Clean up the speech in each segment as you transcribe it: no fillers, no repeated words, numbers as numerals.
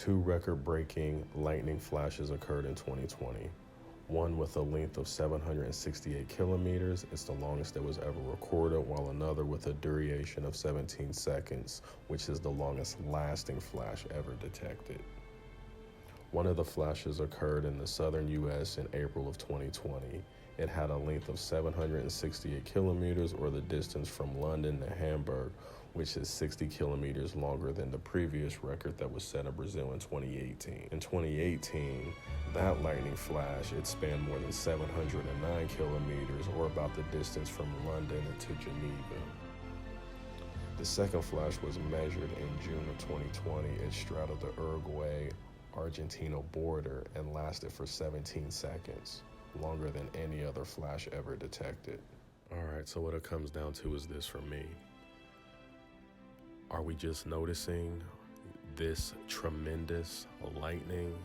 Two record-breaking lightning flashes occurred in 2020. One with a length of 768 kilometers, it's the longest that was ever recorded, while another with a duration of 17 seconds, which is the longest lasting flash ever detected. One of the flashes occurred in the southern US in April of 2020. It had a length of 768 kilometers, or the distance from London to Hamburg, which is 60 kilometers longer than the previous record that was set in Brazil in 2018. In 2018, that lightning flash, it spanned more than 709 kilometers, or about the distance from London to Geneva. The second flash was measured in June of 2020. It straddled the Uruguay-Argentina border and lasted for 17 seconds, longer than any other flash ever detected. All right, so what it comes down to is this for me. Are we just noticing this tremendous lightning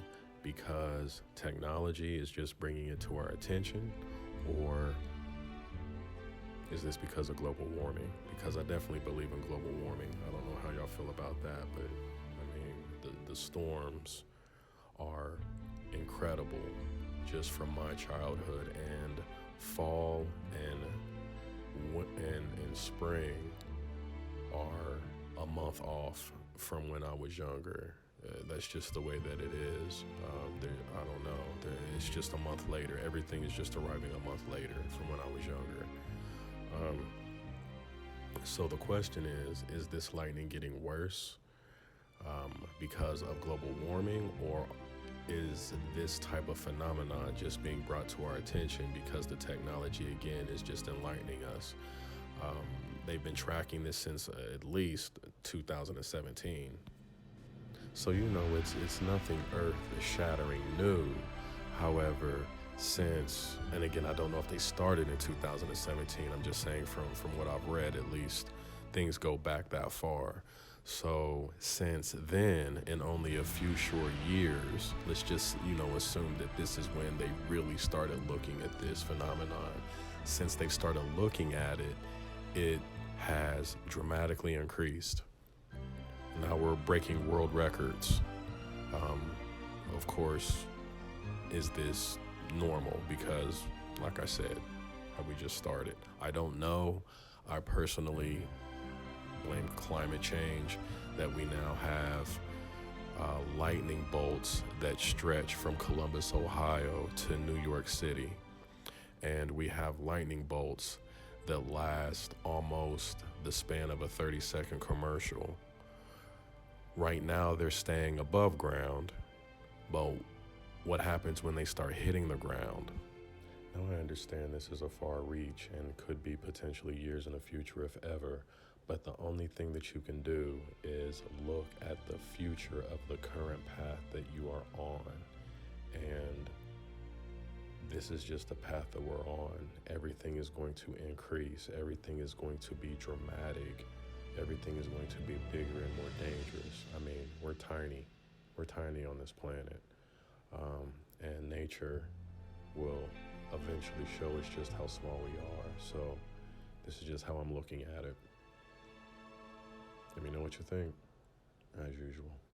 because technology is just bringing it to our attention? Or is this because of global warming? Because I definitely believe in global warming. I don't know how y'all feel about that, but I mean, the storms are incredible just from my childhood, and fall and spring are a month off from when I was younger. That's just the way that it is. I don't know. It's just a month later. Everything is just arriving a month later from when I was younger. So the question is this lightning getting worse because of global warming, or is this type of phenomenon just being brought to our attention because the technology, again, is just enlightening us? They've been tracking this since at least 2017. So, it's nothing earth-shattering new. However, since, and again, I don't know if they started in 2017, I'm just saying from what I've read, at least, things go back that far. So since then, in only a few short years, let's just, assume that this is when they really started looking at this phenomenon. Since they've started looking at it, it has dramatically increased. Now we're breaking world records. Of course, is this normal? Because, like I said, we just started. I don't know. I personally blame climate change, that we now have lightning bolts that stretch from Columbus, Ohio to New York City. And we have lightning bolts that last almost the span of a 30-second commercial. Right now, they're staying above ground, but what happens when they start hitting the ground? Now, I understand this is a far reach and could be potentially years in the future, if ever, but the only thing that you can do is look at the future of the current path that you are on. And this is just the path that we're on. Everything is going to increase. Everything is going to be dramatic. Everything is going to be bigger and more dangerous. I mean, we're tiny. We're tiny on this planet. And nature will eventually show us just how small we are. So this is just how I'm looking at it. Let me know what you think, as usual.